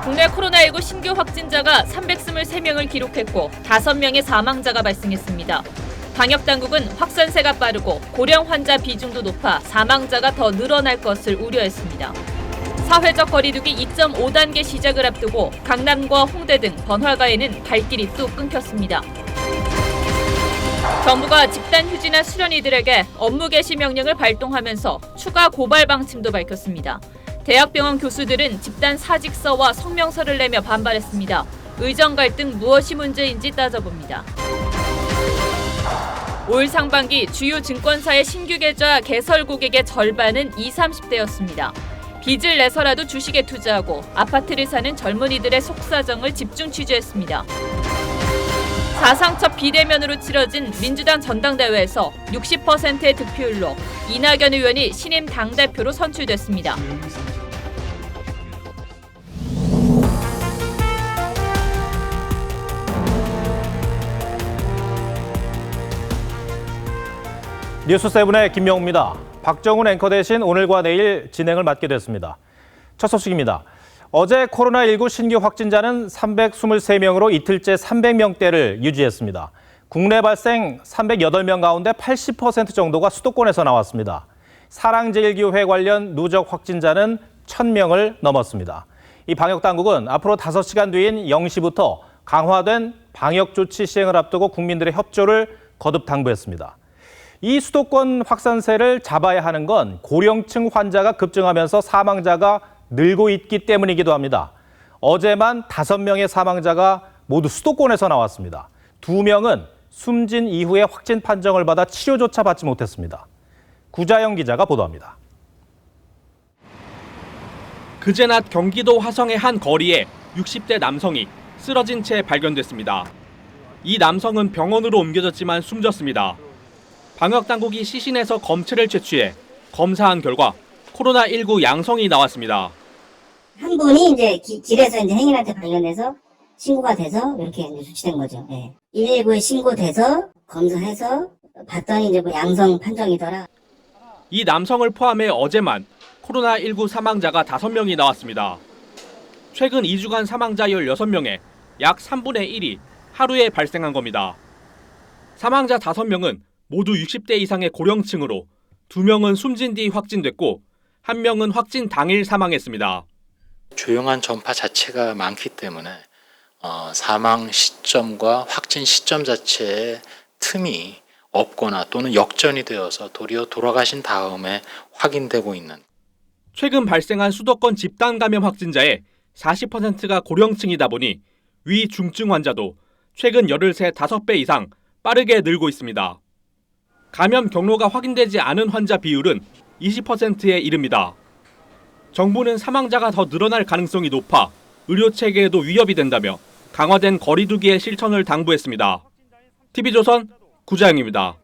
국내 코로나19 신규 확진자가 323명을 기록했고 5명의 사망자가 발생했습니다. 방역당국은 확산세가 빠르고 고령 환자 비중도 높아 사망자가 더 늘어날 것을 우려했습니다. 사회적 거리두기 2.5단계 시작을 앞두고 강남과 홍대 등 번화가에는 발길이 뚝 끊겼습니다. 정부가 집단 휴진한 수련이들에게 업무 개시 명령을 발동하면서 추가 고발 방침도 밝혔습니다. 대학병원 교수들은 집단 사직서와 성명서를 내며 반발했습니다. 의정 갈등 무엇이 문제인지 따져봅니다. 올 상반기 주요 증권사의 신규 계좌 개설 고객의 절반은 20, 30대였습니다. 빚을 내서라도 주식에 투자하고 아파트를 사는 젊은이들의 속사정을 집중 취재했습니다. 사상 첫 비대면으로 치러진 민주당 전당대회에서 60%의 득표율로 이낙연 의원이 신임 당대표로 선출됐습니다. 뉴스7의 김명우입니다. 박정훈 앵커 대신 오늘과 내일 진행을 맡게 됐습니다. 첫 소식입니다. 어제 코로나19 신규 확진자는 323명으로 이틀째 300명대를 유지했습니다. 국내 발생 308명 가운데 80% 정도가 수도권에서 나왔습니다. 사랑제일교회 관련 누적 확진자는 1000명을 넘었습니다. 이 방역당국은 앞으로 5시간 뒤인 0시부터 강화된 방역조치 시행을 앞두고 국민들의 협조를 거듭 당부했습니다. 이 수도권 확산세를 잡아야 하는 건 고령층 환자가 급증하면서 사망자가 늘고 있기 때문이기도 합니다. 어제만 5명의 사망자가 모두 수도권에서 나왔습니다. 2명은 숨진 이후에 확진 판정을 받아 치료조차 받지 못했습니다. 구자영 기자가 보도합니다. 그제 낮 경기도 화성의 한 거리에 60대 남성이 쓰러진 채 발견됐습니다. 이 남성은 병원으로 옮겨졌지만 숨졌습니다. 방역당국이 시신에서 검체를 채취해 검사한 결과 코로나19 양성이 나왔습니다. 한 분이 이제 길에서 이제 행인한테 발견돼서 신고가 돼서 이렇게 이제 조치된 거죠. 예. 119에 신고돼서 검사해서 봤더니 이제 뭐 양성 판정이더라. 이 남성을 포함해 어제만 코로나19 사망자가 5명이 나왔습니다. 최근 2주간 사망자 16명에 약 3분의 1이 하루에 발생한 겁니다. 사망자 5명은 모두 60대 이상의 고령층으로 2명은 숨진 뒤 확진됐고 1명은 확진 당일 사망했습니다. 조용한 전파 자체가 많기 때문에 사망 시점과 확진 시점 자체에 틈이 없거나 또는 역전이 되어서 도리어 돌아가신 다음에 확인되고 있는. 최근 발생한 수도권 집단 감염 확진자의 40%가 고령층이다 보니 위중증 환자도 최근 열흘 새 5배 이상 빠르게 늘고 있습니다. 감염 경로가 확인되지 않은 환자 비율은 20%에 이릅니다. 정부는 사망자가 더 늘어날 가능성이 높아 의료 체계에도 위협이 된다며 강화된 거리두기의 실천을 당부했습니다. TV조선 구자영입니다.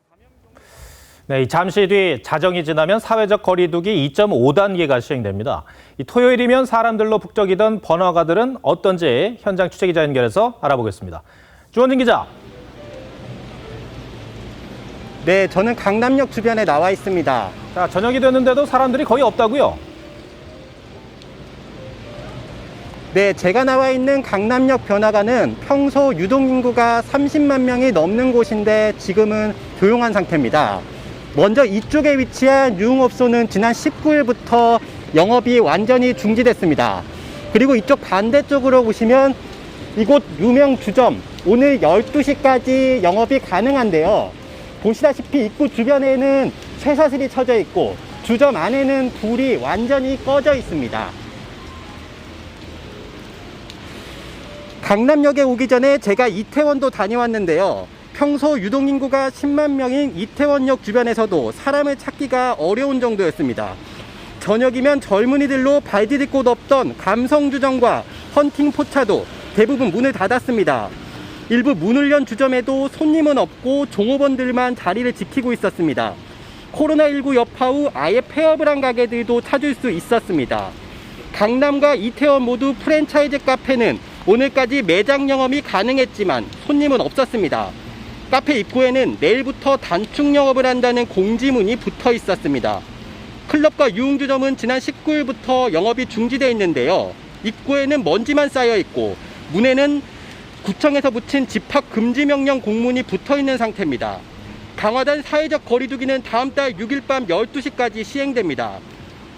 네, 잠시 뒤 자정이 지나면 사회적 거리두기 2.5단계가 시행됩니다. 이 토요일이면 사람들로 북적이던 번화가들은 어떤지 현장 취재기자 연결해서 알아보겠습니다. 주원진 기자. 네, 저는 강남역 주변에 나와 있습니다. 자, 저녁이 됐는데도 사람들이 거의 없다고요? 네, 제가 나와 있는 강남역 번화가는 평소 유동인구가 30만 명이 넘는 곳인데 지금은 조용한 상태입니다. 먼저 이쪽에 위치한 유흥업소는 지난 19일부터 영업이 완전히 중지됐습니다. 그리고 이쪽 반대쪽으로 보시면 이곳 유명 주점 오늘 12시까지 영업이 가능한데요. 보시다시피 입구 주변에는 쇠사슬이 쳐져 있고 주점 안에는 불이 완전히 꺼져 있습니다. 강남역에 오기 전에 제가 이태원도 다녀왔는데요. 평소 유동인구가 10만 명인 이태원역 주변에서도 사람을 찾기가 어려운 정도였습니다. 저녁이면 젊은이들로 발 디딜 곳 없던 감성주점과 헌팅 포차도 대부분 문을 닫았습니다. 일부 문을 연 주점에도 손님은 없고 종업원들만 자리를 지키고 있었습니다. 코로나19 여파 후 아예 폐업을 한 가게들도 찾을 수 있었습니다. 강남과 이태원 모두 프랜차이즈 카페는 오늘까지 매장 영업이 가능했지만 손님은 없었습니다. 카페 입구에는 내일부터 단축 영업을 한다는 공지문이 붙어 있었습니다. 클럽과 유흥주점은 지난 19일부터 영업이 중지되어 있는데요. 입구에는 먼지만 쌓여 있고 문에는 구청에서 붙인 집합 금지 명령 공문이 붙어 있는 상태입니다. 강화된 사회적 거리두기는 다음 달 6일 밤 12시까지 시행됩니다.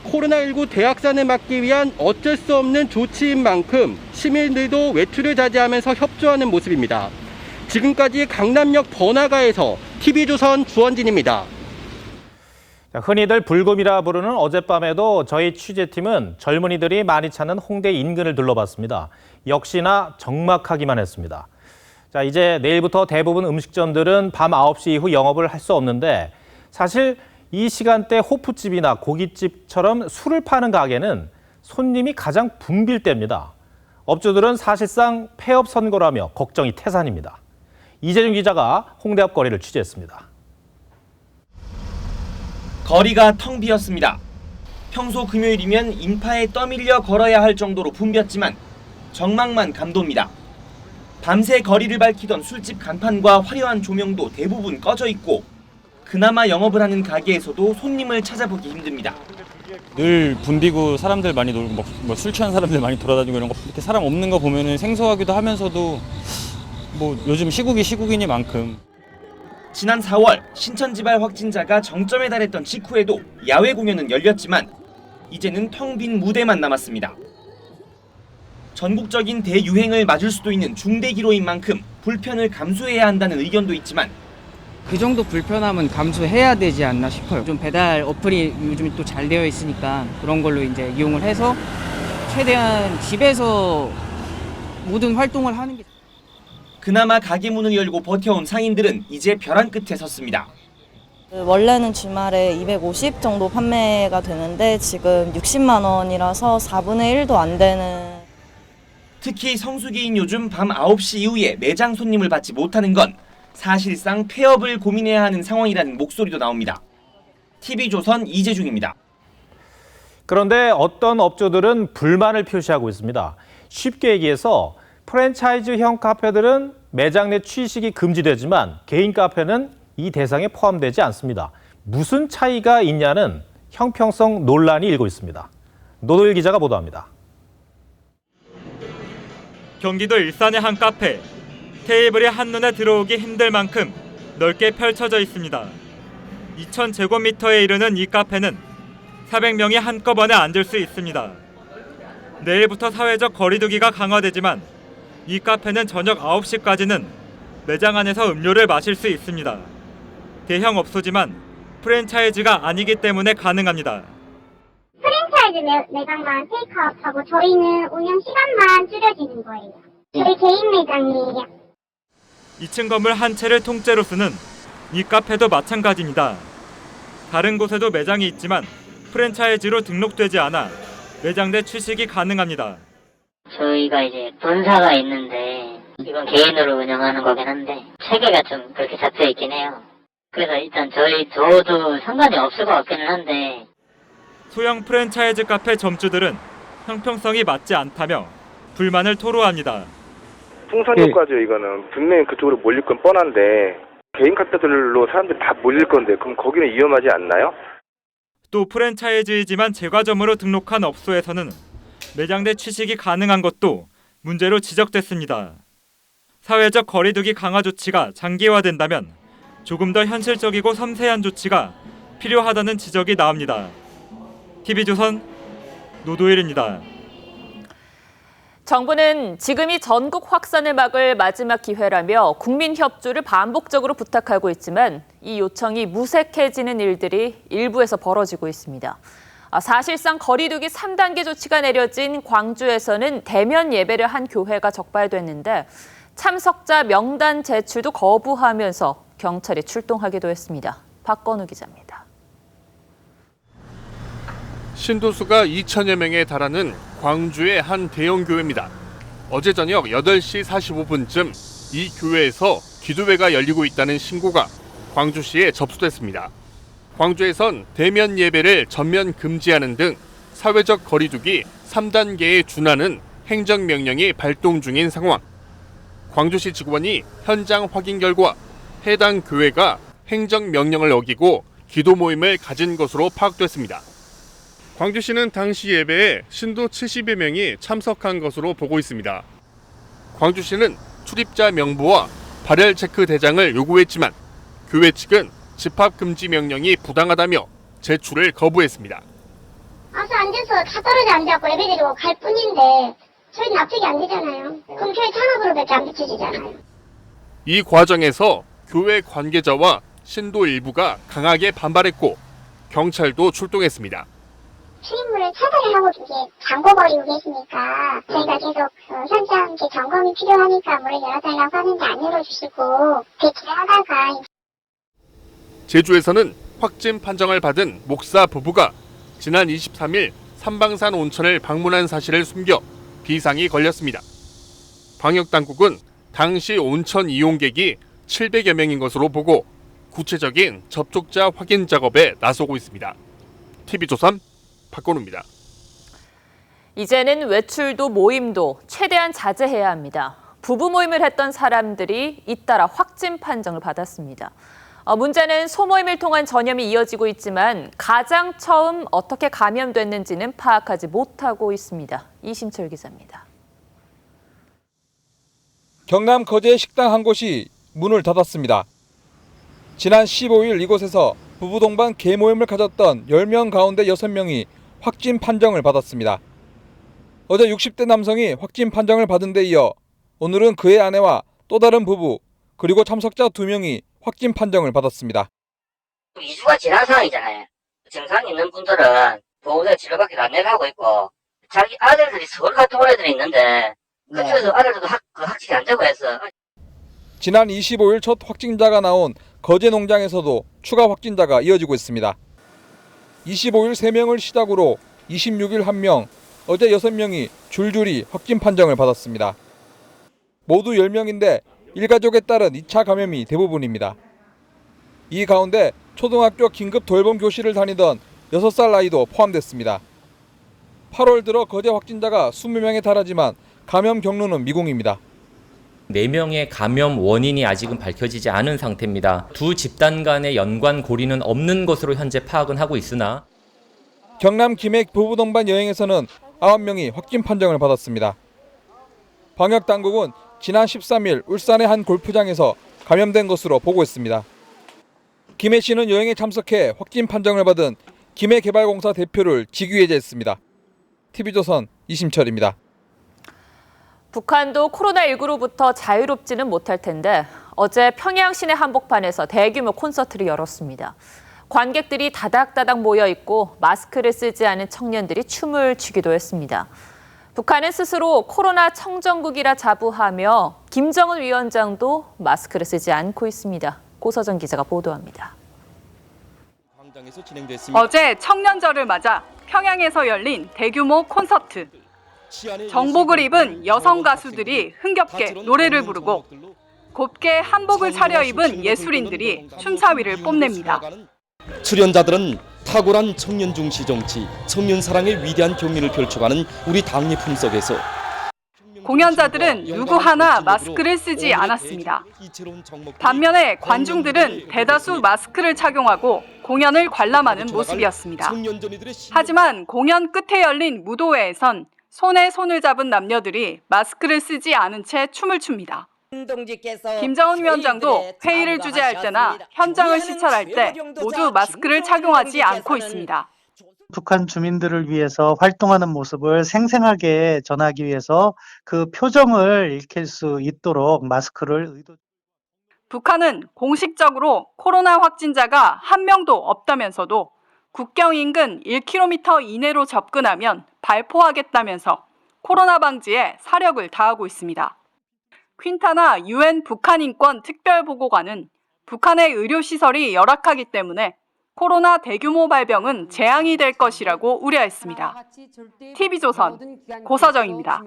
코로나19 대확산을 막기 위한 어쩔 수 없는 조치인 만큼 시민들도 외출을 자제하면서 협조하는 모습입니다. 지금까지 강남역 번화가에서 TV조선 주원진입니다. 흔히들 불금이라 부르는 어젯밤에도 저희 취재팀은 젊은이들이 많이 찾는 홍대 인근을 둘러봤습니다. 역시나 적막하기만 했습니다. 자, 이제 내일부터 대부분 음식점들은 밤 9시 이후 영업을 할 수 없는데 사실 이 시간대 호프집이나 고깃집처럼 술을 파는 가게는 손님이 가장 붐빌 때입니다. 업주들은 사실상 폐업 선고라며 걱정이 태산입니다. 이재준 기자가 홍대 앞 거리를 취재했습니다. 거리가 텅 비었습니다. 평소 금요일이면 인파에 떠밀려 걸어야 할 정도로 붐볐지만 적막만 감돕니다. 밤새 거리를 밝히던 술집 간판과 화려한 조명도 대부분 꺼져 있고 그나마 영업을 하는 가게에서도 손님을 찾아보기 힘듭니다. 늘 붐비고 사람들 많이 놀고 술 취한 사람들 많이 돌아다니고 이런 거 이렇게 사람 없는 거 보면은 생소하기도 하면서도 뭐 요즘 시국이니만큼. 지난 4월 신천지발 확진자가 정점에 달했던 직후에도 야외 공연은 열렸지만 이제는 텅 빈 무대만 남았습니다. 전국적인 대유행을 맞을 수도 있는 중대 기로인 만큼 불편을 감수해야 한다는 의견도 있지만 그 정도 불편함은 감수해야 되지 않나 싶어요. 좀 배달 어플이 요즘 또 잘 되어 있으니까 그런 걸로 이제 이용을 해서 최대한 집에서 모든 활동을 하는 게. 그나마 가게 문을 열고 버텨온 상인들은 이제 벼랑 끝에 섰습니다. 원래는 주말에 250 정도 판매가 되는데 지금 60만 원이라서 4분의 1도 안 되는. 특히 성수기인 요즘 밤 9시 이후에 매장 손님을 받지 못하는 건 사실상 폐업을 고민해야 하는 상황이라는 목소리도 나옵니다. TV조선 이재중입니다. 그런데 어떤 업주들은 불만을 표시하고 있습니다. 쉽게 얘기해서 프랜차이즈형 카페들은 매장 내 취식이 금지되지만 개인 카페는 이 대상에 포함되지 않습니다. 무슨 차이가 있냐는 형평성 논란이 일고 있습니다. 노도일 기자가 보도합니다. 경기도 일산의 한 카페. 테이블이 한눈에 들어오기 힘들 만큼 넓게 펼쳐져 있습니다. 2,000제곱미터에 이르는 이 카페는 400명이 한꺼번에 앉을 수 있습니다. 내일부터 사회적 거리두기가 강화되지만 이 카페는 저녁 9시까지는 매장 안에서 음료를 마실 수 있습니다. 대형 업소지만 프랜차이즈가 아니기 때문에 가능합니다. 프랜차이즈 매장만 테이크아웃하고 저희는 운영 시간만 줄여지는 거예요. 저희 개인 매장이에요. 2층 건물 한 채를 통째로 쓰는 이 카페도 마찬가지입니다. 다른 곳에도 매장이 있지만 프랜차이즈로 등록되지 않아 매장 내 취식이 가능합니다. 저희가 이제 본사가 있는데 이건 개인으로 운영하는 거긴 한데 체계가 좀 그렇게 잡혀 있긴 해요. 그래서 일단 저도 상관이 없을 것 같기는 한데. 소형 프랜차이즈 카페 점주들은 형평성이 맞지 않다며 불만을 토로합니다. 풍선 효과죠. 이거는 분명히 그쪽으로 몰릴 건 뻔한데 개인 카페들로 사람들이 다 몰릴 건데 그럼 거기는 위험하지 않나요? 또 프랜차이즈이지만 제과점으로 등록한 업소에서는 매장 내 취식이 가능한 것도 문제로 지적됐습니다. 사회적 거리두기 강화 조치가 장기화된다면 조금 더 현실적이고 섬세한 조치가 필요하다는 지적이 나옵니다. TV조선 노도일입니다. 정부는 지금이 전국 확산을 막을 마지막 기회라며 국민 협조를 반복적으로 부탁하고 있지만 이 요청이 무색해지는 일들이 일부에서 벌어지고 있습니다. 사실상 거리두기 3단계 조치가 내려진 광주에서는 대면 예배를 한 교회가 적발됐는데 참석자 명단 제출도 거부하면서 경찰이 출동하기도 했습니다. 박건우 기자입니다. 신도수가 2천여 명에 달하는 광주의 한 대형 교회입니다. 어제 저녁 8시 45분쯤 이 교회에서 기도회가 열리고 있다는 신고가 광주시에 접수됐습니다. 광주에선 대면 예배를 전면 금지하는 등 사회적 거리두기 3단계에 준하는 행정명령이 발동 중인 상황. 광주시 직원이 현장 확인 결과 해당 교회가 행정명령을 어기고 기도 모임을 가진 것으로 파악됐습니다. 광주시는 당시 예배에 신도 70여 명이 참석한 것으로 보고 있습니다. 광주시는 출입자 명부와 발열 체크 대장을 요구했지만 교회 측은 집합 금지 명령이 부당하다며 제출을 거부했습니다. 와서 앉아서 다 떨어져 앉아갖고 예배드리고 갈 뿐인데 저희는 납득이 안 되잖아요. 그럼 교회 탄압으로밖에 안 비춰지잖아요. 이 과정에서 교회 관계자와 신도 일부가 강하게 반발했고 경찰도 출동했습니다. 출입문을 차단을 하고 이게 잠궈버리고 계시니까 저희가 계속 현장 점검이 필요하니까 문을 열어달라고 하는데 안 열어주시고 대기를 하다가 제주에서는 확진 판정을 받은 목사 부부가 지난 23일 삼방산 온천을 방문한 사실을 숨겨 비상이 걸렸습니다. 방역당국은 당시 온천 이용객이 700여 명인 것으로 보고 구체적인 접촉자 확인 작업에 나서고 있습니다. TV조선 박건우입니다. 이제는 외출도 모임도 최대한 자제해야 합니다. 부부 모임을 했던 사람들이 잇따라 확진 판정을 받았습니다. 문제는 소모임을 통한 전염이 이어지고 있지만 가장 처음 어떻게 감염됐는지는 파악하지 못하고 있습니다. 이심철 기자입니다. 경남 거제 식당 한 곳이 문을 닫았습니다. 지난 15일 이곳에서 부부 동반 개모임을 가졌던 10명 가운데 6명이 확진 판정을 받았습니다. 어제 60대 남성이 확진 판정을 받은 데 이어 오늘은 그의 아내와 또 다른 부부 그리고 참석자 2명이 확진 판정을 받았습니다. 2주가 지난 상황이잖아요. 증상이 있는 분들은 보호자 치료받기도 안내를 하고 있고 자기 아들들이 서울 같은 온 애들이 있는데 그쪽에서 아들들도 확진이 안 되고 해서 지난 25일 첫 확진자가 나온 거제 농장에서도 추가 확진자가 이어지고 있습니다. 25일 3명을 시작으로 26일 1명, 어제 6명이 줄줄이 확진 판정을 받았습니다. 모두 10명인데 일가족에 따른 2차 감염이 대부분입니다. 이 가운데 초등학교 긴급 돌봄 교실을 다니던 6살 아이도 포함됐습니다. 8월 들어 거제 확진자가 20명에 달하지만 감염 경로는 미공입니다. 4명의 감염 원인이 아직은 밝혀지지 않은 상태입니다. 두 집단 간의 연관 고리는 없는 것으로 현재 파악은 하고 있으나 경남 김해 부부 동반 여행에서는 9명이 확진 판정을 받았습니다. 방역당국은 지난 13일 울산의 한 골프장에서 감염된 것으로 보고 있습니다. 김해시는 여행에 참석해 확진 판정을 받은 김해개발공사 대표를 직위해제했습니다. TV조선 이심철입니다. 북한도 코로나19로부터 자유롭지는 못할 텐데 어제 평양 시내 한복판에서 대규모 콘서트를 열었습니다. 관객들이 다닥다닥 모여 있고 마스크를 쓰지 않은 청년들이 춤을 추기도 했습니다. 북한은 스스로 코로나 청정국이라 자부하며 김정은 위원장도 마스크를 쓰지 않고 있습니다. 고서정 기자가 보도합니다. 어제 청년절을 맞아 평양에서 열린 대규모 콘서트. 정복을 입은 여성 가수들이 흥겹게 노래를 부르고 곱게 한복을 차려입은 예술인들이 춤사위를 뽐냅니다. 출연자들은 탁월한 청년 중시 정치, 청년 사랑의 위대한 경륜을 펼쳐가는 우리 당리 품속에서 공연자들은 누구 하나 마스크를 쓰지 않았습니다. 반면에 관중들은 대다수 마스크를 착용하고 공연을 관람하는 모습이었습니다. 하지만 공연 끝에 열린 무도회에선 손에 손을 잡은 남녀들이 마스크를 쓰지 않은 채 춤을 춥니다. 김정은 위원장도 회의를 주재할 때나 현장을 시찰할 때 모두 마스크를 착용하지 않고 있습니다. 북한 주민들을 위해서 활동하는 모습을 생생하게 전하기 위해서 그 표정을 익힐 수 있도록 마스크를 북한은 공식적으로 코로나 확진자가 한 명도 없다면서도 국경 인근 1km 이내로 접근하면 발포하겠다면서 코로나 방지에 사력을 다하고 있습니다. 퀸타나 UN 북한인권 특별보고관은 북한의 의료시설이 열악하기 때문에 코로나 대규모 발병은 재앙이 될 것이라고 우려했습니다. TV조선 고서정입니다.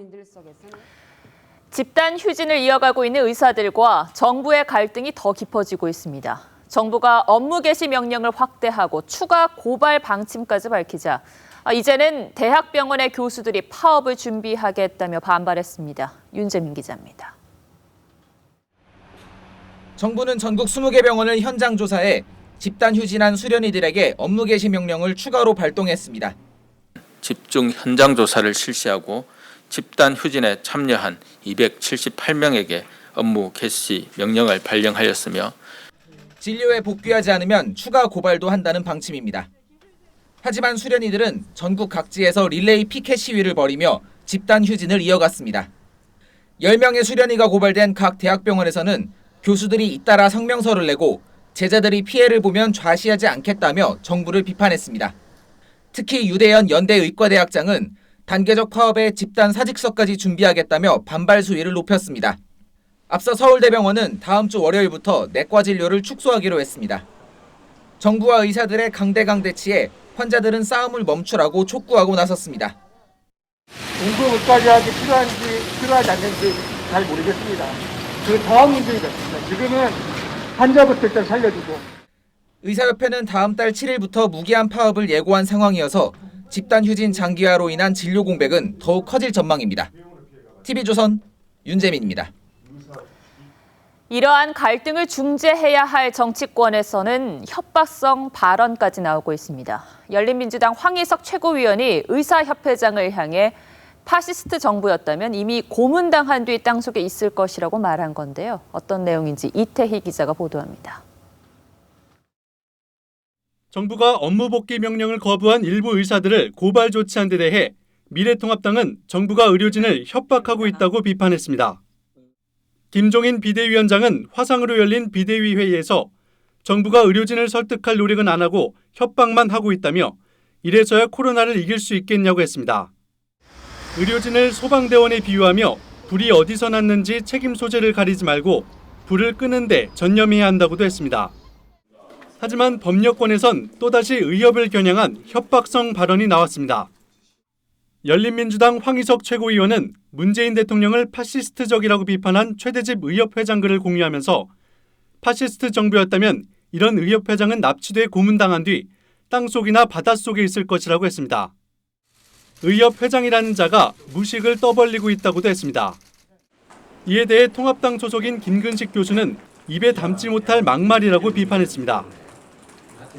집단 휴진을 이어가고 있는 의사들과 정부의 갈등이 더 깊어지고 있습니다. 정부가 업무 개시 명령을 확대하고 추가 고발 방침까지 밝히자 이제는 대학병원의 교수들이 파업을 준비하겠다며 반발했습니다. 윤재민 기자입니다. 정부는 전국 20개 병원을 현장 조사해 집단 휴진한 수련의들에게 업무 개시 명령을 추가로 발동했습니다. 집중 현장 조사를 실시하고 집단 휴진에 참여한 278명에게 업무 개시 명령을 발령하였으며 진료에 복귀하지 않으면 추가 고발도 한다는 방침입니다. 하지만 수련이들은 전국 각지에서 릴레이 피켓 시위를 벌이며 집단 휴진을 이어갔습니다. 10명의 수련이가 고발된 각 대학병원에서는 교수들이 잇따라 성명서를 내고 제자들이 피해를 보면 좌시하지 않겠다며 정부를 비판했습니다. 특히 유대현 연대의과대학장은 단계적 파업에 집단 사직서까지 준비하겠다며 반발 수위를 높였습니다. 앞서 서울대병원은 다음 주 월요일부터 내과 진료를 축소하기로 했습니다. 정부와 의사들의 강대강 대치에 환자들은 싸움을 멈추라고 촉구하고 나섰습니다. 공급까지 하기 필요하지 않는지 잘 모르겠습니다. 그 다음 문제인 것 같습니다. 지금은 환자부터 일단 살려주고. 의사협회는 다음 달 7일부터 무기한 파업을 예고한 상황이어서 집단 휴진 장기화로 인한 진료 공백은 더욱 커질 전망입니다. TV조선 윤재민입니다. 이러한 갈등을 중재해야 할 정치권에서는 협박성 발언까지 나오고 있습니다. 열린민주당 황희석 최고위원이 의사협회장을 향해 파시스트 정부였다면 이미 고문당한 뒤 땅속에 있을 것이라고 말한 건데요. 어떤 내용인지 이태희 기자가 보도합니다. 정부가 업무 복귀 명령을 거부한 일부 의사들을 고발 조치한 데 대해 미래통합당은 정부가 의료진을 협박하고 있다고 비판했습니다. 김종인 비대위원장은 화상으로 열린 비대위 회의에서 정부가 의료진을 설득할 노력은 안 하고 협박만 하고 있다며 이래서야 코로나를 이길 수 있겠냐고 했습니다. 의료진을 소방대원에 비유하며 불이 어디서 났는지 책임 소재를 가리지 말고 불을 끄는 데 전념해야 한다고도 했습니다. 하지만 법률권에선 또다시 의협을 겨냥한 협박성 발언이 나왔습니다. 열린민주당 황희석 최고위원은 문재인 대통령을 파시스트적이라고 비판한 최대집 의협회장 글을 공유하면서 파시스트 정부였다면 이런 의협회장은 납치돼 고문당한 뒤 땅속이나 바닷속에 있을 것이라고 했습니다. 의협회장이라는 자가 무식을 떠벌리고 있다고도 했습니다. 이에 대해 통합당 소속인 김근식 교수는 입에 담지 못할 막말이라고 비판했습니다.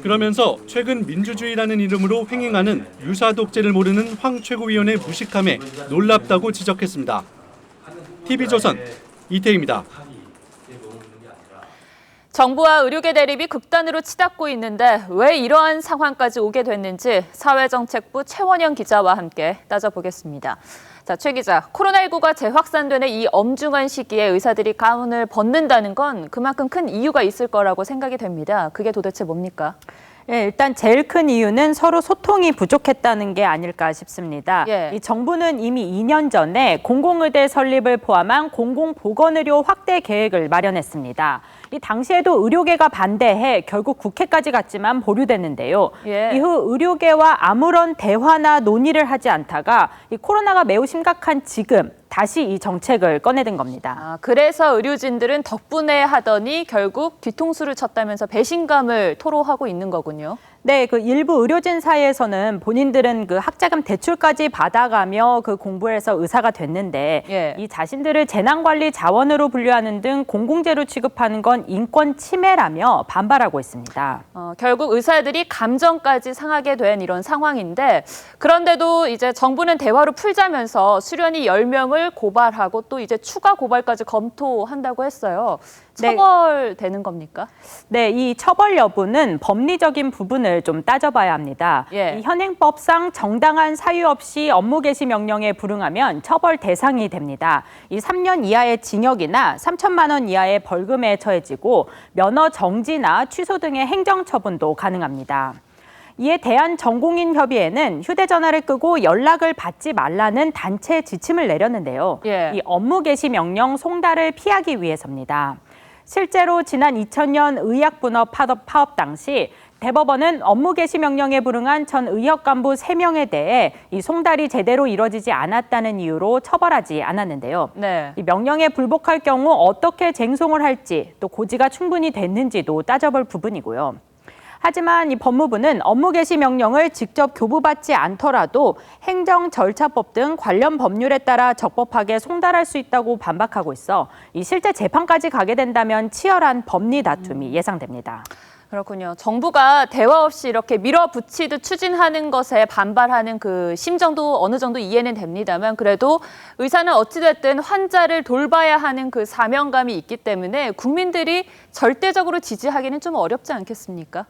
그러면서 최근 민주주의라는 이름으로 횡행하는 유사 독재를 모르는 황 최고위원의 무식함에 놀랍다고 지적했습니다. TV조선 이태희입니다. 정부와 의료계 대립이 극단으로 치닫고 있는데 왜 이러한 상황까지 오게 됐는지 사회정책부 최원영 기자와 함께 따져보겠습니다. 자, 최 기자, 코로나19가 재확산되는 이 엄중한 시기에 의사들이 가운을 벗는다는 건 그만큼 큰 이유가 있을 거라고 생각이 됩니다. 그게 도대체 뭡니까? 예, 일단 제일 큰 이유는 서로 소통이 부족했다는 게 아닐까 싶습니다. 예. 이 정부는 이미 2년 전에 공공의대 설립을 포함한 공공보건의료 확대 계획을 마련했습니다. 이 당시에도 의료계가 반대해 결국 국회까지 갔지만 보류됐는데요. 예. 이후 의료계와 아무런 대화나 논의를 하지 않다가 이 코로나가 매우 심각한 지금 다시 이 정책을 꺼내든 겁니다. 그래서 의료진들은 덕분에 하더니 결국 뒤통수를 쳤다면서 배신감을 토로하고 있는 거군요. 네, 그 일부 의료진 사이에서는 본인들은 그 학자금 대출까지 받아가며 그 공부해서 의사가 됐는데 예. 이 자신들을 재난관리 자원으로 분류하는 등 공공재로 취급하는 건 인권 침해라며 반발하고 있습니다. 결국 의사들이 감정까지 상하게 된 이런 상황인데 그런데도 이제 정부는 대화로 풀자면서 수련이 10명을 고발하고 또 이제 추가 고발까지 검토한다고 했어요. 처벌되는 겁니까? 네, 이 처벌 여부는 법리적인 부분을 좀 따져봐야 합니다. 예. 이 현행법상 정당한 사유 없이 업무 개시 명령에 불응하면 처벌 대상이 됩니다. 이 3년 이하의 징역이나 3천만 원 이하의 벌금에 처해지고 면허 정지나 취소 등의 행정처분도 가능합니다. 이에 대한전공인협의회는 휴대전화를 끄고 연락을 받지 말라는 단체 지침을 내렸는데요. 예. 이 업무 개시 명령 송달을 피하기 위해서입니다. 실제로 지난 2000년 의약분업 파업 당시 대법원은 업무 개시 명령에 불응한 전 의협 간부 3명에 대해 이 송달이 제대로 이뤄지지 않았다는 이유로 처벌하지 않았는데요. 네. 이 명령에 불복할 경우 어떻게 쟁송을 할지 또 고지가 충분히 됐는지도 따져볼 부분이고요. 하지만 이 법무부는 업무 개시 명령을 직접 교부받지 않더라도 행정 절차법 등 관련 법률에 따라 적법하게 송달할 수 있다고 반박하고 있어 이 실제 재판까지 가게 된다면 치열한 법리 다툼이 예상됩니다. 그렇군요. 정부가 대화 없이 이렇게 밀어붙이듯 추진하는 것에 반발하는 그 심정도 어느 정도 이해는 됩니다만 그래도 의사는 어찌됐든 환자를 돌봐야 하는 그 사명감이 있기 때문에 국민들이 절대적으로 지지하기는 좀 어렵지 않겠습니까?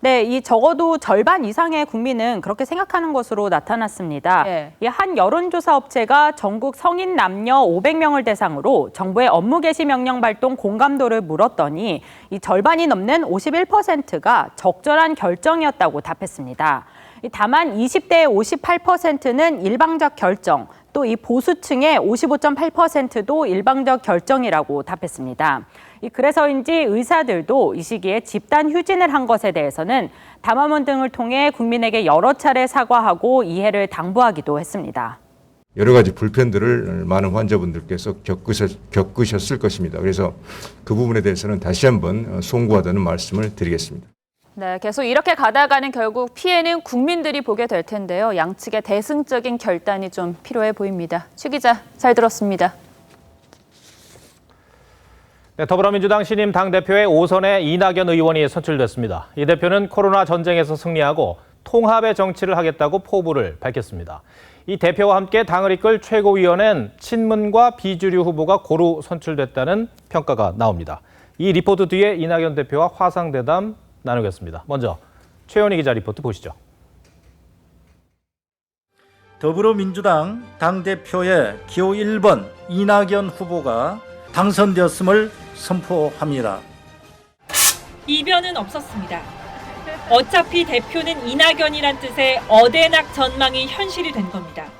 네, 이 적어도 절반 이상의 국민은 그렇게 생각하는 것으로 나타났습니다. 예. 이 한 여론조사 업체가 전국 성인 남녀 500명을 대상으로 정부의 업무 개시 명령 발동 공감도를 물었더니 이 절반이 넘는 51%가 적절한 결정이었다고 답했습니다. 다만 20대의 58%는 일방적 결정, 또 이 보수층의 55.8%도 일방적 결정이라고 답했습니다. 그래서인지 의사들도 이 시기에 집단 휴진을 한 것에 대해서는 담화문 등을 통해 국민에게 여러 차례 사과하고 이해를 당부하기도 했습니다. 여러 가지 불편들을 많은 환자분들께서 겪으셨을 것입니다. 그래서 그 부분에 대해서는 다시 한번 송구하다는 말씀을 드리겠습니다. 네, 계속 이렇게 가다가는 결국 피해는 국민들이 보게 될 텐데요. 양측의 대승적인 결단이 좀 필요해 보입니다. 최 기자, 잘 들었습니다. 네, 더불어민주당 신임 당대표의 5선에 이낙연 의원이 선출됐습니다. 이 대표는 코로나 전쟁에서 승리하고 통합의 정치를 하겠다고 포부를 밝혔습니다. 이 대표와 함께 당을 이끌 최고위원회는 친문과 비주류 후보가 고루 선출됐다는 평가가 나옵니다. 이 리포트 뒤에 이낙연 대표와 화상대담 나누겠습니다. 먼저 최현희 기자 리포트 보시죠. 더불어민주당 당대표의 기호 1번 이낙연 후보가 당선되었음을 선포합니다. 이변은 없었습니다. 어차피 대표는 이낙연이란 뜻의 어대낙 전망이 현실이 된 겁니다.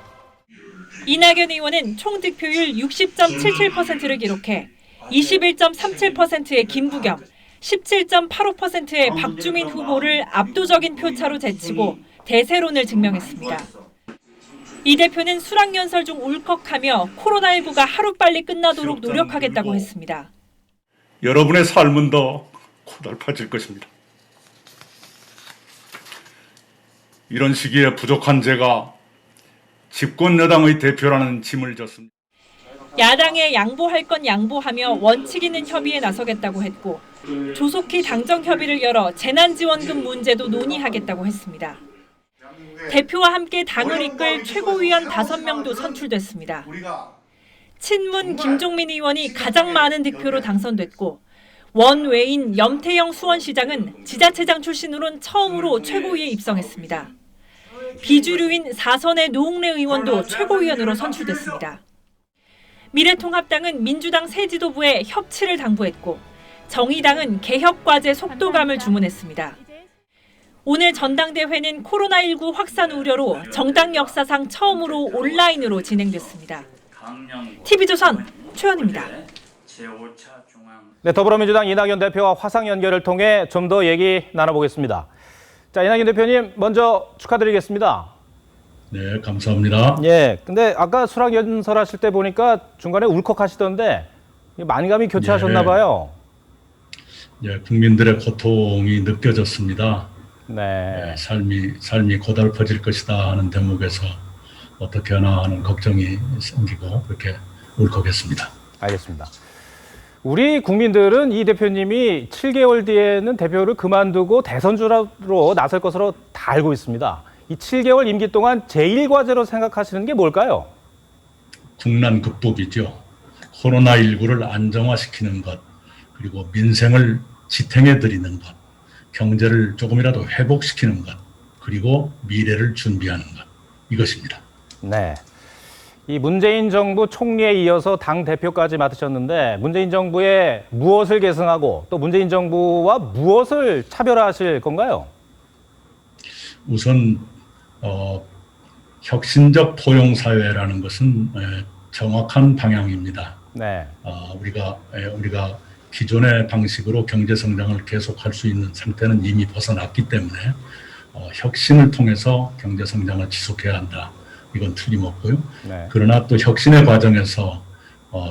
이낙연 의원은 총 득표율 60.77%를 기록해 21.37%의 김부겸, 17.85%의 박주민 후보를 압도적인 표차로 제치고 대세론을 증명했습니다. 이 대표는 수락연설 중 울컥하며 코로나19가 하루빨리 끝나도록 노력하겠다고 했습니다. 여러분의 삶은 더 고달파질 것입니다. 이런 시기에 부족한 제가 집권 여당의 대표라는 짐을 졌습니다. 야당에 양보할 건 양보하며 원칙 있는 협의에 나서겠다고 했고 조속히 당정 협의를 열어 재난지원금 문제도 논의하겠다고 했습니다. 대표와 함께 당을 이끌 최고위원 5명도 선출됐습니다. 친문 김종민 의원이 가장 많은 득표로 당선됐고 원외인 염태영 수원시장은 지자체장 출신으론 처음으로 최고위에 입성했습니다. 비주류인 4선의 노웅래 의원도 최고위원으로 선출됐습니다. 미래통합당은 민주당 새 지도부에 협치를 당부했고 정의당은 개혁과제 속도감을 주문했습니다. 오늘 전당대회는 코로나19 확산 우려로 정당 역사상 처음으로 온라인으로 진행됐습니다. TV조선 최현입니다. 네, 더불어민주당 이낙연 대표와 화상 연결을 통해 좀 더 얘기 나눠보겠습니다. 자, 이낙연 대표님 먼저 축하드리겠습니다. 네, 감사합니다. 예, 근데 아까 수락연설 하실 때 보니까 중간에 울컥하시던데 만감이 교차하셨나 봐요. 예, 국민들의 고통이 느껴졌습니다. 네. 삶이 고달퍼질 것이다 하는 대목에서 어떻게 하나 하는 걱정이 생기고 그렇게 울컥했습니다. 알겠습니다. 우리 국민들은 이 대표님이 7개월 뒤에는 대표를 그만두고 대선주로 나설 것으로 다 알고 있습니다. 이 7개월 임기 동안 제1과제로 생각하시는 게 뭘까요? 국난 극복이죠. 코로나19를 안정화시키는 것, 그리고 민생을 지탱해드리는 것, 경제를 조금이라도 회복시키는 것, 그리고 미래를 준비하는 것, 이것입니다. 네. 이 문재인 정부 총리에 이어서 당대표까지 맡으셨는데 문재인 정부에 무엇을 계승하고 또 문재인 정부와 무엇을 차별화하실 건가요? 우선 혁신적 포용사회라는 것은 정확한 방향입니다. 네. 우리가 기존의 방식으로 경제 성장을 계속할 수 있는 상태는 이미 벗어났기 때문에 혁신을 통해서 경제 성장을 지속해야 한다. 이건 틀림없고요. 네. 그러나 또 혁신의 과정에서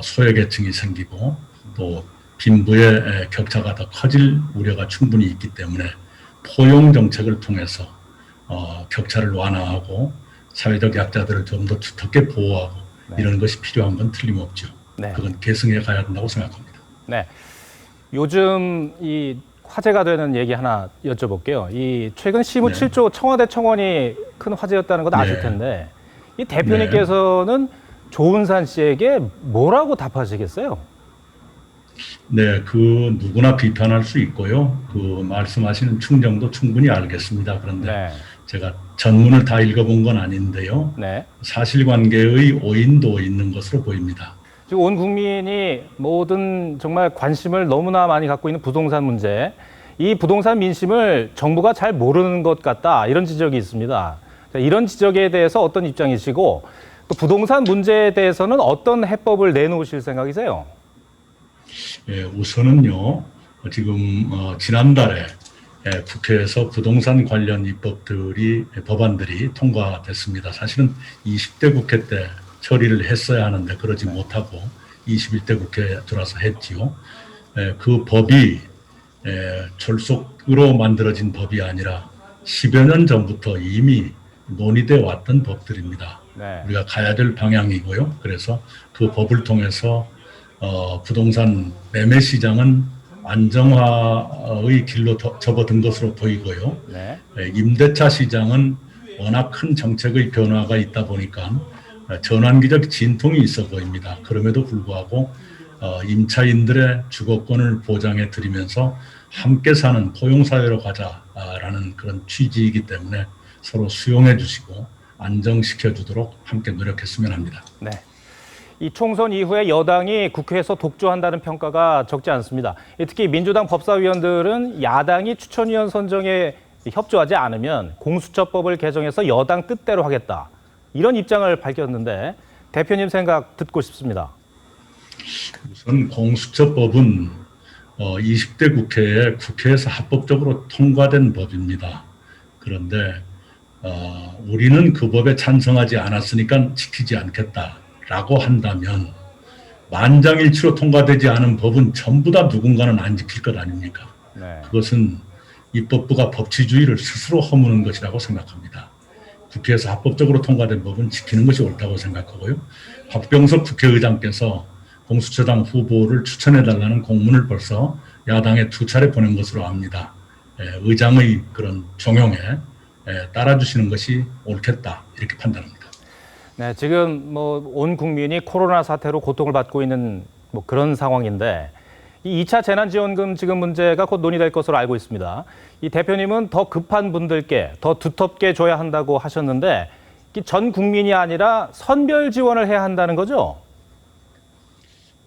소외계층이 생기고 또 빈부의 격차가 더 커질 우려가 충분히 있기 때문에 포용 정책을 통해서 격차를 완화하고 사회적 약자들을 좀 더 두텁게 보호하고 이런 것이 필요한 건 틀림없죠. 네. 그건 계승해 가야 된다고 생각합니다. 네. 요즘 이 화제가 되는 얘기 하나 여쭤볼게요. 이 최근 시무 네. 7조 청와대 청원이 큰 화제였다는 건 아실 네. 텐데 이 대표님께서는 조은산 씨에게 뭐라고 답하시겠어요? 네, 그 누구나 비판할 수 있고요. 그 말씀하시는 충정도 충분히 알겠습니다. 그런데 제가 전문을 다 읽어본 건 아닌데요. 사실관계의 오인도 있는 것으로 보입니다. 지금 온 국민이 모든 정말 관심을 너무나 많이 갖고 있는 부동산 문제, 이 부동산 민심을 정부가 잘 모르는 것 같다, 이런 지적이 있습니다. 자, 이런 지적에 대해서 어떤 입장이시고 또 부동산 문제에 대해서는 어떤 해법을 내놓으실 생각이세요? 예, 우선은요, 지금 지난달에 국회에서 부동산 관련 법안들이 통과됐습니다. 사실은 20대 국회 때 처리를 했어야 하는데 그러지 못하고 21대 국회에 들어와서 했지요. 그 법이 졸속으로 만들어진 법이 아니라 10여 년 전부터 이미 논의돼 왔던 법들입니다. 우리가 가야 될 방향이고요. 그래서 그 법을 통해서 부동산 매매 시장은 안정화의 길로 접어든 것으로 보이고요. 임대차 시장은 워낙 큰 정책의 변화가 있다 보니까 전환기적 진통이 있어 보입니다. 그럼에도 불구하고 임차인들의 주거권을 보장해 드리면서 함께 사는 포용사회로 가자라는 그런 취지이기 때문에 서로 수용해 주시고 안정시켜 주도록 함께 노력했으면 합니다. 네. 이 총선 이후에 여당이 국회에서 독주한다는 평가가 적지 않습니다. 특히 민주당 법사위원들은 야당이 추천위원 선정에 협조하지 않으면 공수처법을 개정해서 여당 뜻대로 하겠다, 이런 입장을 밝혔는데 대표님 생각 듣고 싶습니다. 우선 공수처법은 20대 국회에서 합법적으로 통과된 법입니다. 그런데 우리는 그 법에 찬성하지 않았으니까 지키지 않겠다라고 한다면 만장일치로 통과되지 않은 법은 전부 다 누군가는 안 지킬 것 아닙니까? 그것은 입법부가 법치주의를 스스로 허무는 것이라고 생각합니다. 국회에서 합법적으로 통과된 법은 지키는 것이 옳다고 생각하고요. 박병석 국회의장께서 공수처장 후보를 추천해달라는 공문을 벌써 야당에 2차례 보낸 것으로 압니다. 의장의 그런 종용에 따라주시는 것이 옳겠다, 이렇게 판단합니다. 네, 지금 온 국민이 코로나 사태로 고통을 받고 있는 그런 상황인데 이 2차 재난지원금 지금 문제가 곧 논의될 것으로 알고 있습니다. 이 대표님은 더 급한 분들께 더 두텁게 줘야 한다고 하셨는데 전 국민이 아니라 선별 지원을 해야 한다는 거죠?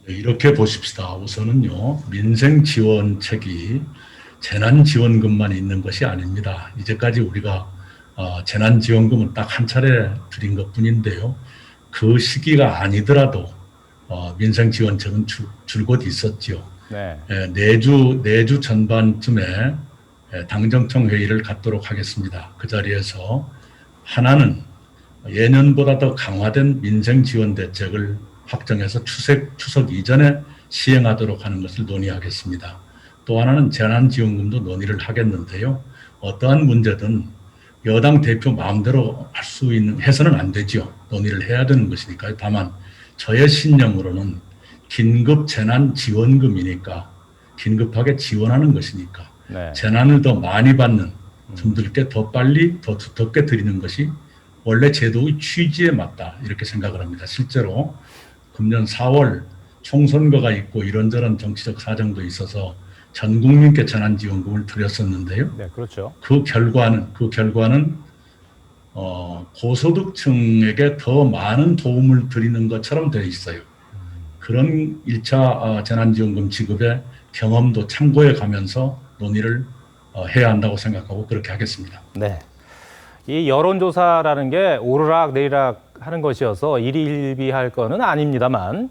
네, 이렇게 보십시다. 우선은요, 민생지원책이 재난지원금만 있는 것이 아닙니다. 이제까지 우리가 재난지원금은 딱 한 차례 드린 것뿐인데요. 그 시기가 아니더라도 민생지원책은 줄곧 있었죠. 내주 전반쯤에 당정청 회의를 갖도록 하겠습니다. 그 자리에서 하나는 예년보다 더 강화된 민생지원 대책을 확정해서 추석 이전에 시행하도록 하는 것을 논의하겠습니다. 또 하나는 재난지원금도 논의를 하겠는데요. 어떠한 문제든 여당 대표 마음대로 할 수 있는 해서는 안 되죠. 논의를 해야 되는 것이니까요. 다만 저의 신념으로는 긴급 재난지원금이니까 긴급하게 지원하는 것이니까 재난을 더 많이 받는 분들께 더 빨리 더 두텁게 드리는 것이 원래 제도의 취지에 맞다, 이렇게 생각을 합니다. 실제로 금년 4월 총선거가 있고 이런저런 정치적 사정도 있어서 전 국민께 재난지원금을 드렸었는데요. 네, 그렇죠. 그 결과는 고소득층에게 더 많은 도움을 드리는 것처럼 되어 있어요. 그런 1차 재난지원금 지급의 경험도 참고해 가면서 논의를 해야 한다고 생각하고 그렇게 하겠습니다. 네. 이 여론조사라는 게 오르락 내리락 하는 것이어서 일희일비할 거는 아닙니다만,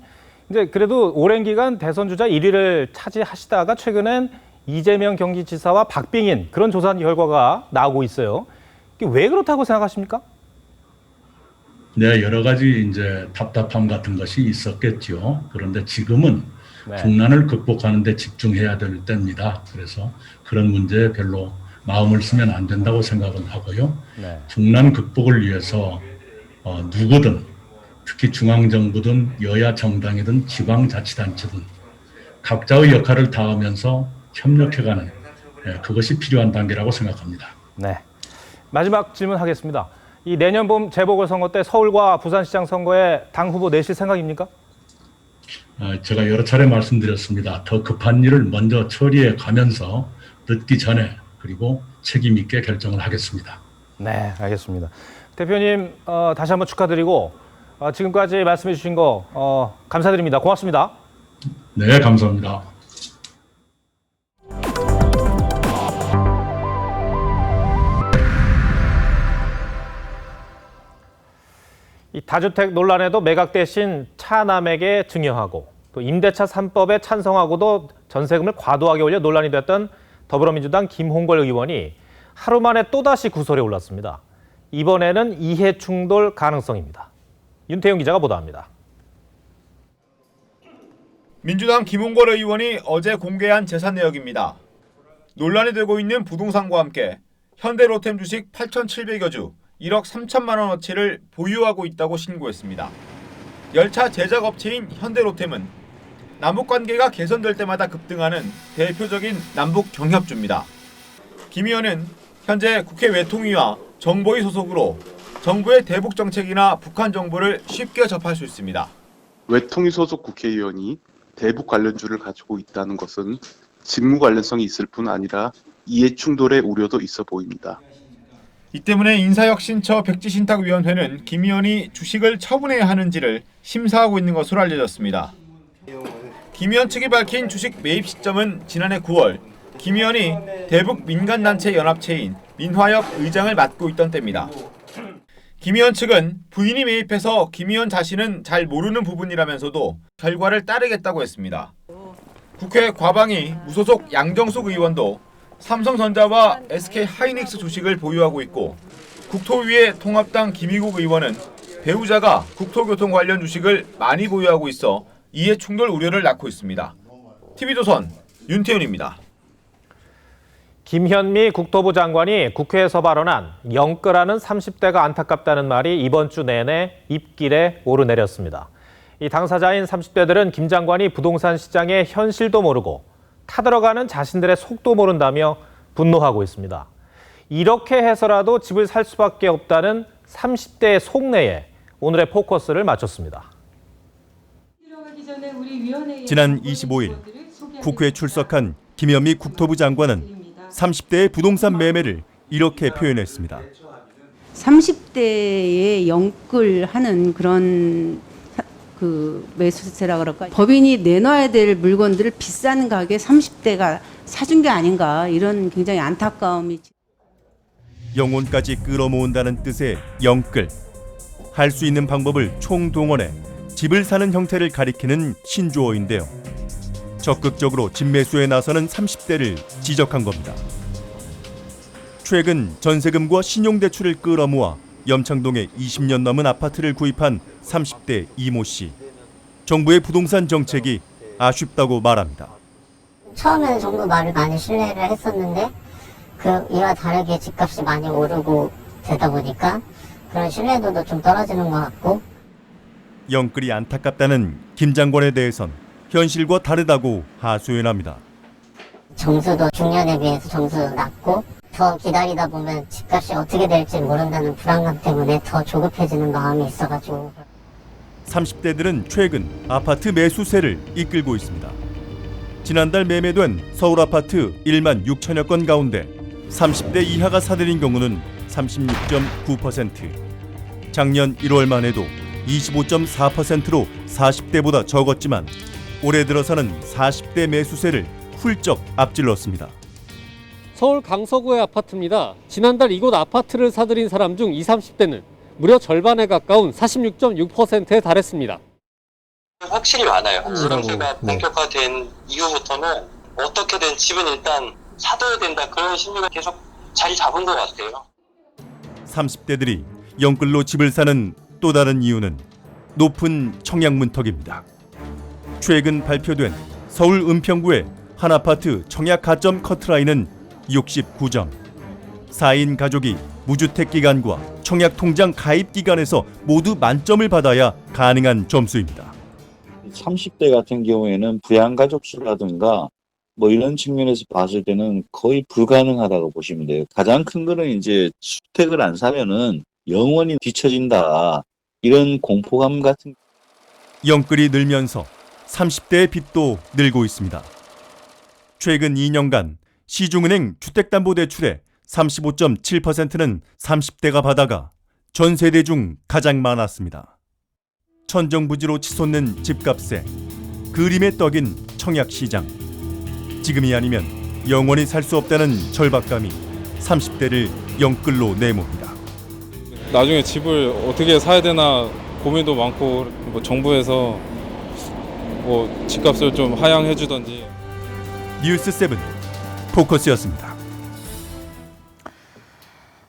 이제 그래도 오랜 기간 대선 주자 1위를 차지하시다가 최근엔 이재명 경기지사와 박빙인 그런 조사 결과가 나오고 있어요. 이게 왜 그렇다고 생각하십니까? 네, 여러 가지 이제 답답함 같은 것이 있었겠죠. 그런데 지금은 국난을 극복하는 데 집중해야 될 때입니다. 그래서 그런 문제에 별로 마음을 쓰면 안 된다고 생각은 하고요. 국난 극복을 위해서 누구든, 특히 중앙정부든 여야 정당이든 지방자치단체든 각자의 역할을 다하면서 협력해가는 그것이 필요한 단계라고 생각합니다. 네. 마지막 질문하겠습니다. 이 내년 봄 재보궐선거 때 서울과 부산시장 선거에 당 후보 내실 생각입니까? 제가 여러 차례 말씀드렸습니다. 더 급한 일을 먼저 처리해 가면서 늦기 전에 그리고 책임 있게 결정을 하겠습니다. 네, 알겠습니다. 대표님 다시 한번 축하드리고 지금까지 말씀해 주신 거 감사드립니다. 고맙습니다. 네, 감사합니다. 이 다주택 논란에도 매각 대신 차남에게 증여하고 또 임대차 3법에 찬성하고도 전세금을 과도하게 올려 논란이 됐던 더불어민주당 김홍걸 의원이 하루 만에 또다시 구설에 올랐습니다. 이번에는 이해 충돌 가능성입니다. 윤태용 기자가 보도합니다. 민주당 김홍걸 의원이 어제 공개한 재산 내역입니다. 논란이 되고 있는 부동산과 함께 현대로템 주식 8,700여 주 1억 3천만 원어치를 보유하고 있다고 신고했습니다. 열차 제작업체인 현대로템은 남북관계가 개선될 때마다 급등하는 대표적인 남북 경협주입니다. 김 의원은 현재 국회 외통위와 정보위 소속으로 정부의 대북 정책이나 북한 정보를 쉽게 접할 수 있습니다. 외통위 소속 국회의원이 대북 관련주를 가지고 있다는 것은 직무 관련성이 있을 뿐 아니라 이해 충돌의 우려도 있어 보입니다. 이 때문에 인사혁신처 백지신탁위원회는 김 의원이 주식을 처분해야 하는지를 심사하고 있는 것으로 알려졌습니다. 김 의원 측이 밝힌 주식 매입 시점은 지난해 9월 김 의원이 대북 민간단체 연합체인 민화협 의장을 맡고 있던 때입니다. 김 의원 측은 부인이 매입해서 김 의원 자신은 잘 모르는 부분이라면서도 결과를 따르겠다고 했습니다. 국회 과방위 무소속 양정숙 의원도 삼성전자와 SK하이닉스 주식을 보유하고 있고 국토위의 통합당 김희국 의원은 배우자가 국토교통 관련 주식을 많이 보유하고 있어 이해 충돌 우려를 낳고 있습니다. TV조선 윤태윤입니다. 김현미 국토부 장관이 국회에서 발언한 영끌하는 30대가 안타깝다는 말이 이번 주 내내 입길에 오르내렸습니다. 이 당사자인 30대들은 김 장관이 부동산 시장의 현실도 모르고 타들어가는 자신들의 속도 모른다며 분노하고 있습니다. 이렇게 해서라도 집을 살 수밖에 없다는 30대의 속내에 오늘의 포커스를 맞췄습니다. 지난 25일 국회에 출석한 김현미 국토부 장관은 30대의 부동산 매매를 이렇게 표현했습니다. 30대에 영끌하는 그런 매수세라 그럴까? 법인이 내놔야 될 물건들을 비싼 가격에 30대가 사준 게 아닌가 이런 굉장히 안타까움이. 영혼까지 끌어모은다는 뜻의 영끌. 할 수 있는 방법을 총동원해 집을 사는 형태를 가리키는 신조어인데요. 적극적으로 집 매수에 나서는 30대를 지적한 겁니다. 최근 전세금과 신용대출을 끌어모아 염창동에 20년 넘은 아파트를 구입한 30대 이모 씨. 정부의 부동산 정책이 아쉽다고 말합니다. 처음에는 정부 말을 많이 신뢰를 했었는데 이와 다르게 집값이 많이 오르고 되다 보니까 그런 신뢰도도 좀 떨어지는 것 같고. 영끌이 안타깝다는 김 장관에 대해선 현실과 다르다고 하소연합니다. 정수도 중년에 비해서 정수 낮고 더 기다리다 보면 집값이 어떻게 될지 모른다는 불안감 때문에 더 조급해지는 마음이 있어가지고. 30대들은 최근 아파트 매수세를 이끌고 있습니다. 지난달 매매된 서울 아파트 1만 6천여 건 가운데 30대 이하가 사들인 경우는 36.9%, 작년 1월만 해도 25.4%로 40대보다 적었지만 올해 들어서는 40대 매수세를 훌쩍 앞질렀습니다. 서울 강서구의 아파트입니다. 지난달 이곳 아파트를 사들인 사람 중 20, 30대는 무려 절반에 가까운 46.6%에 달했습니다. 확실히 많아요. 수령제가 본격화된 이후부터는 어떻게든 집은 일단 사둬야 된다, 그런 심리가 계속 자리 잡은 것 같아요. 30대들이 영끌로 집을 사는 또 다른 이유는 높은 청약문턱입니다. 최근 발표된 서울 은평구의 한 아파트 청약 가점 커트라인은 69점. 4인 가족이 무주택 기간과 청약 통장 가입 기간에서 모두 만점을 받아야 가능한 점수입니다. 30대 같은 경우에는 부양가족 수라든가 뭐 이런 측면에서 봤을 때는 거의 불가능하다고 보시면 돼요. 가장 큰 거는 이제 주택을 안 사면은 영원히 뒤처진다. 이런 공포감 같은. 영끌이 늘면서 30대의 빚도 늘고 있습니다. 최근 2년간 시중은행 주택담보대출의 35.7%는 30대가 받아가 전 세대 중 가장 많았습니다. 천정부지로 치솟는 집값에 그림의 떡인 청약시장. 지금이 아니면 영원히 살 수 없다는 절박감이 30대를 영끌로 내몹니다. 나중에 집을 어떻게 사야 되나 고민도 많고, 뭐 정부에서 뭐 집값을 좀 하향해 주던지. 뉴스7 포커스였습니다.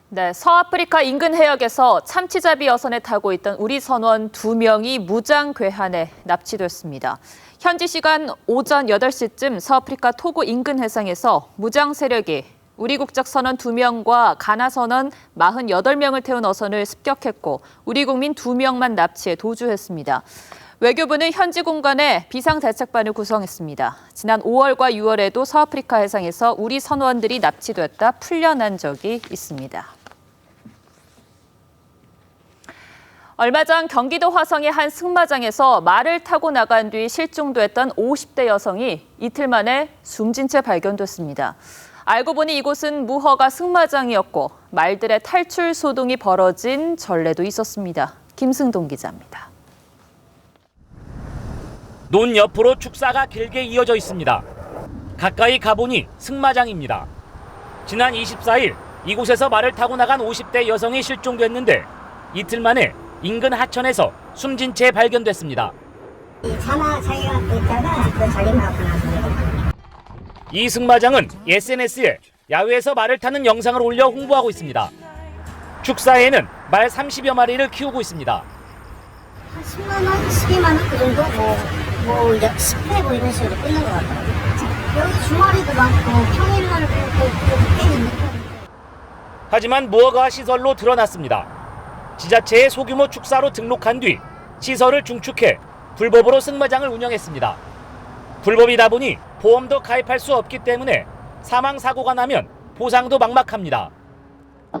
네, 서아프리카 인근 해역에서 참치잡이 여선에 타고 있던 우리 선원 2명이 무장 괴한에 납치됐습니다. 현지 시간 오전 8시쯤 서아프리카 토고 인근 해상에서 무장 세력이 우리 국적 선원 2명과 가나 선원 48명을 태운 어선을 습격했고 우리 국민 2명만 납치해 도주했습니다. 외교부는 현지 공간에 비상대책반을 구성했습니다. 지난 5월과 6월에도 서아프리카 해상에서 우리 선원들이 납치됐다 풀려난 적이 있습니다. 얼마 전 경기도 화성의 한 승마장에서 말을 타고 나간 뒤 실종됐던 50대 여성이 이틀 만에 숨진 채 발견됐습니다. 알고 보니 이곳은 무허가 승마장이었고 말들의 탈출 소동이 벌어진 전례도 있었습니다. 김승동 기자입니다. 논 옆으로 축사가 길게 이어져 있습니다. 가까이 가보니 승마장입니다. 지난 24일 이곳에서 말을 타고 나간 50대 여성이 실종됐는데 이틀 만에 인근 하천에서 숨진 채 발견됐습니다. 차마 자기가 있다가 그 자기만하고 나서 이 승마장은 SNS에 야외에서 말을 타는 영상을 올려 홍보하고 있습니다. 축사에는 말 30여 마리를 키우고 있습니다. 10만 원, 12만 원 그 정도 뭐 10회 뭐 이런 식으로 끊는 것 같더라고요. 여기 주말에도 많고 평일날 꽤 있는 편인데. 하지만 무허가 시설로 드러났습니다. 지자체에 소규모 축사로 등록한 뒤 시설을 중축해 불법으로 승마장을 운영했습니다. 불법이다 보니 보험도 가입할 수 없기 때문에 사망 사고가 나면 보상도 막막합니다.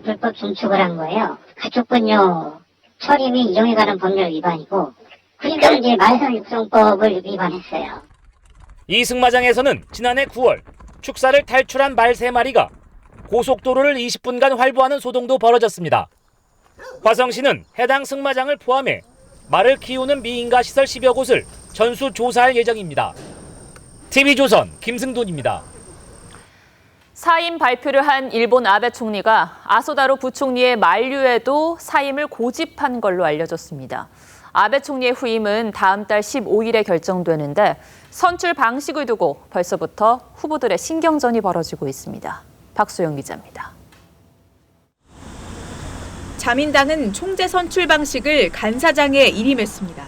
불법 중축을 한 거예요. 가축분뇨 처리 및 이용에 관한 법률 위반이고 그러니까 이제 말상 육성법을 위반했어요. 이 승마장에서는 지난해 9월 축사를 탈출한 말 3마리가 고속도로를 20분간 활보하는 소동도 벌어졌습니다. 화성시는 해당 승마장을 포함해 말을 키우는 미인가 시설 10여 곳을 전수 조사할 예정입니다. TV조선 김승돈입니다. 사임 발표를 한 일본 아베 총리가 아소다로 부총리의 만류에도 사임을 고집한 걸로 알려졌습니다. 아베 총리의 후임은 다음 달 15일에 결정되는데 선출 방식을 두고 벌써부터 후보들의 신경전이 벌어지고 있습니다. 박소영 기자입니다. 자민당은 총재 선출 방식을 간사장에 일임했습니다.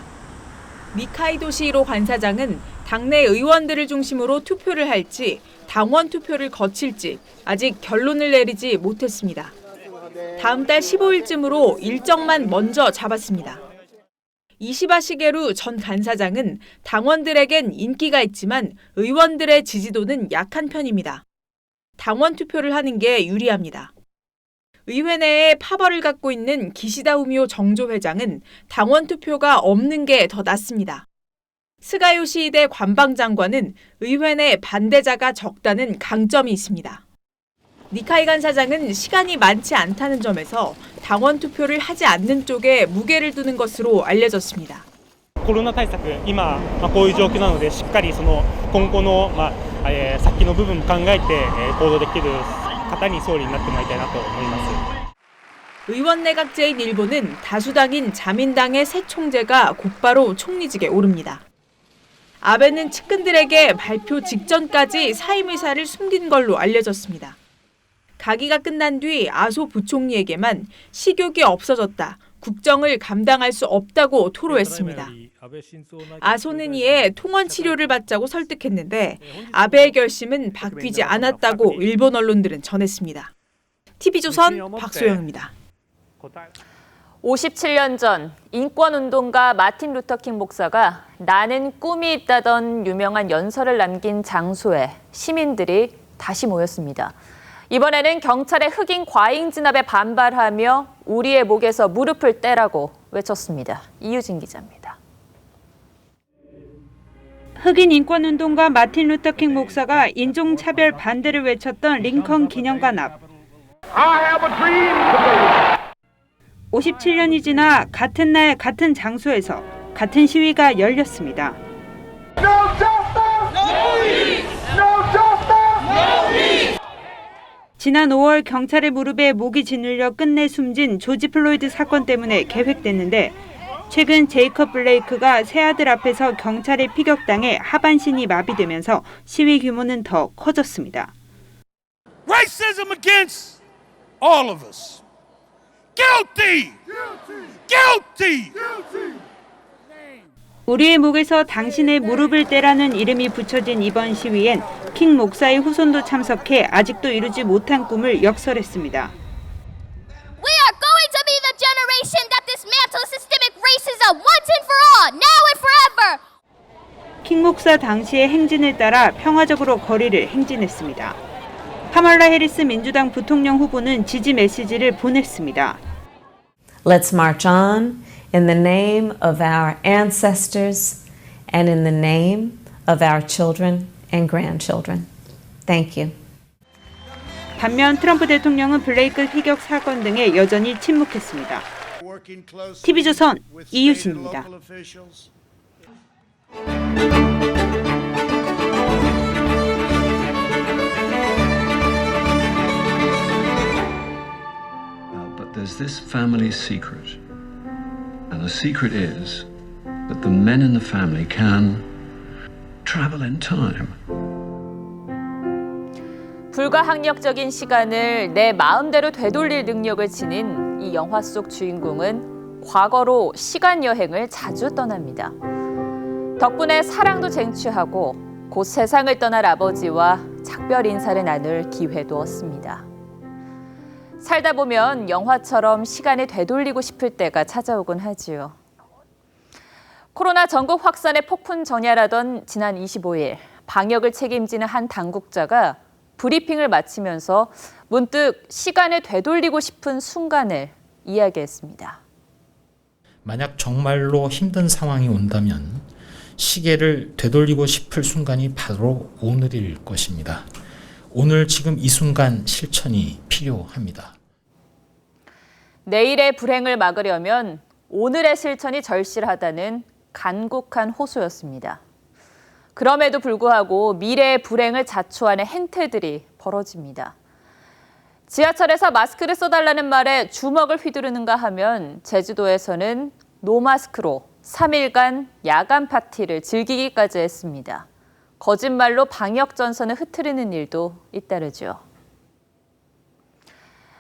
니카이도시히로 간사장은 당내 의원들을 중심으로 투표를 할지 당원 투표를 거칠지 아직 결론을 내리지 못했습니다. 다음 달 15일쯤으로 일정만 먼저 잡았습니다. 이시바 시게루 전 간사장은 당원들에겐 인기가 있지만 의원들의 지지도는 약한 편입니다. 당원 투표를 하는 게 유리합니다. 의회 내에 파벌을 갖고 있는 기시다 후미오 정조 회장은 당원 투표가 없는 게 더 낫습니다. 스가 요시히데 관방장관은 의회 내 반대자가 적다는 강점이 있습니다. 니카이 간사장은 시간이 많지 않다는 점에서 당원 투표를 하지 않는 쪽에 무게를 두는 것으로 알려졌습니다. コロナ対策、今、こういう状況なのでしっかりその今後の先の部分も考えて行動できる方に総理になってもらいたいなと思います。 의원 내각제인 일본은 다수당인 자민당의 새 총재가 곧바로 총리직에 오릅니다. 아베는 측근들에게 발표 직전까지 사임 의사를 숨긴 걸로 알려졌습니다. 가기가 끝난 뒤 아소 부총리에게만 식욕이 없어졌다, 국정을 감당할 수 없다고 토로했습니다. 아소는 이에 통원 치료를 받자고 설득했는데 아베의 결심은 바뀌지 않았다고 일본 언론들은 전했습니다. TV조선 박소영입니다. 57년 전 인권운동가 마틴 루터킹 목사가 나는 꿈이 있다던 유명한 연설을 남긴 장소에 시민들이 다시 모였습니다. 이번에는 경찰의 흑인 과잉 진압에 반발하며 우리의 목에서 무릎을 떼라고 외쳤습니다. 이유진 기자입니다. 흑인 인권운동가 마틴 루터킹 목사가 인종차별 반대를 외쳤던 링컨 기념관 앞. 57년이 지나 같은 날 같은 장소에서 같은 시위가 열렸습니다. 지난 5월 경찰의 무릎에 목이 짓눌려 끝내 숨진 조지 플로이드 사건 때문에 계획됐는데 최근 제이컵 블레이크가 새아들 앞에서 경찰에 피격당해 하반신이 마비되면서 시위 규모는 더 커졌습니다. Racism against all of us. Guilty! Guilty! 우리의 목에서 당신의 무릎을 떼라는 이름이 붙여진 이번 시위엔 킹 목사의 후손도 참석해 아직도 이루지 못한 꿈을 역설했습니다. We are going to be the generation that dismantles systemic racism once and for all, now and forever. 킹 목사 당시의 행진을 따라 평화적으로 거리를 행진했습니다. 카멀라 해리스 민주당 부통령 후보는 지지 메시지를 보냈습니다. Let's march on in the name of our ancestors and in the name of our children and grandchildren. Thank you. 반면 트럼프 대통령은 블레이크 피격 사건 등에 여전히 침묵했습니다. TV조선 이유진입니다. But there's this family secret, and the secret is that the men in the family can travel in time. 불가항력적인 시간을 내 마음대로 되돌릴 능력을 지닌 이 영화 속 주인공은 과거로 시간 여행을 자주 떠납니다. 덕분에 사랑도 쟁취하고 곧 세상을 떠날 아버지와 작별 인사를 나눌 기회도 얻습니다. 살다 보면 영화처럼 시간을 되돌리고 싶을 때가 찾아오곤 하지요. 코로나 전국 확산의 폭풍 전야라던 지난 25일 방역을 책임지는 한 당국자가 브리핑을 마치면서 문득 시간을 되돌리고 싶은 순간을 이야기했습니다. 만약 정말로 힘든 상황이 온다면 시계를 되돌리고 싶을 순간이 바로 오늘일 것입니다. 오늘 지금 이 순간 실천이 필요합니다. 내일의 불행을 막으려면 오늘의 실천이 절실하다는 간곡한 호소였습니다. 그럼에도 불구하고 미래의 불행을 자초하는 행태들이 벌어집니다. 지하철에서 마스크를 써달라는 말에 주먹을 휘두르는가 하면 제주도에서는 노마스크로 3일간 야간 파티를 즐기기까지 했습니다. 거짓말로 방역 전선을 흐트리는 일도 잇따르죠.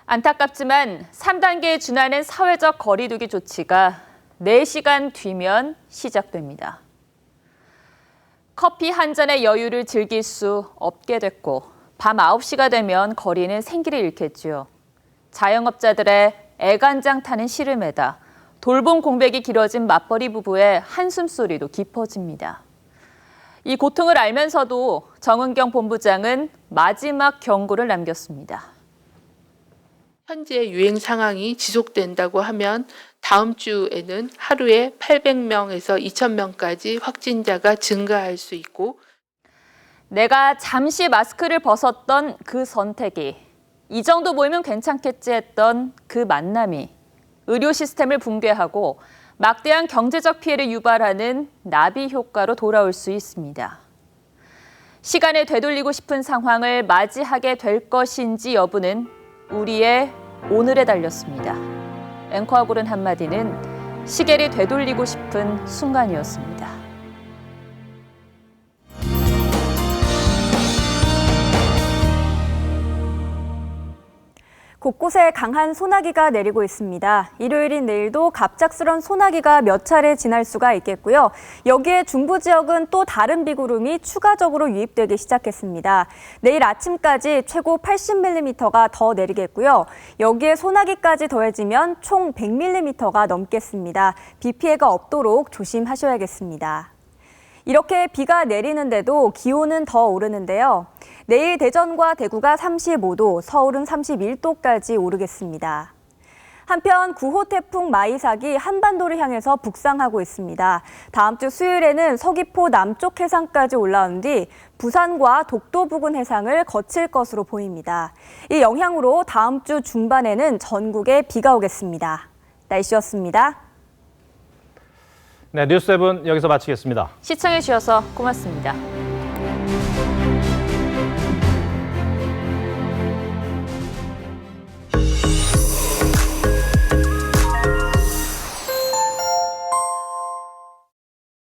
안타깝지만 3단계에 준하는 사회적 거리 두기 조치가 4시간 뒤면 시작됩니다. 커피 한 잔의 여유를 즐길 수 없게 됐고 밤 9시가 되면 거리는 생기를 잃겠지요. 자영업자들의 애간장 타는 시름에다 돌봄 공백이 길어진 맞벌이 부부의 한숨소리도 깊어집니다. 이 고통을 알면서도 정은경 본부장은 마지막 경고를 남겼습니다. 현재 유행 상황이 지속된다고 하면 다음 주에는 하루에 800명에서 2,000명까지 확진자가 증가할 수 있고 내가 잠시 마스크를 벗었던 그 선택이 이 정도 모이면 괜찮겠지 했던 그 만남이 의료 시스템을 붕괴하고 막대한 경제적 피해를 유발하는 나비 효과로 돌아올 수 있습니다. 시간을 되돌리고 싶은 상황을 맞이하게 될 것인지 여부는 우리의 오늘에 달렸습니다. 앵커가 고른 한마디는 시계를 되돌리고 싶은 순간이었습니다. 곳곳에 강한 소나기가 내리고 있습니다. 일요일인 내일도 갑작스런 소나기가 몇 차례 지날 수가 있겠고요. 여기에 중부 지역은 또 다른 비구름이 추가적으로 유입되기 시작했습니다. 내일 아침까지 최고 80mm가 더 내리겠고요. 여기에 소나기까지 더해지면 총 100mm가 넘겠습니다. 비 피해가 없도록 조심하셔야겠습니다. 이렇게 비가 내리는데도 기온은 더 오르는데요. 내일 대전과 대구가 35도, 서울은 31도까지 오르겠습니다. 한편 9호 태풍 마이삭이 한반도를 향해서 북상하고 있습니다. 다음 주 수요일에는 서귀포 남쪽 해상까지 올라온 뒤 부산과 독도 부근 해상을 거칠 것으로 보입니다. 이 영향으로 다음 주 중반에는 전국에 비가 오겠습니다. 날씨였습니다. 네, 뉴스7 여기서 마치겠습니다. 시청해 주셔서 고맙습니다.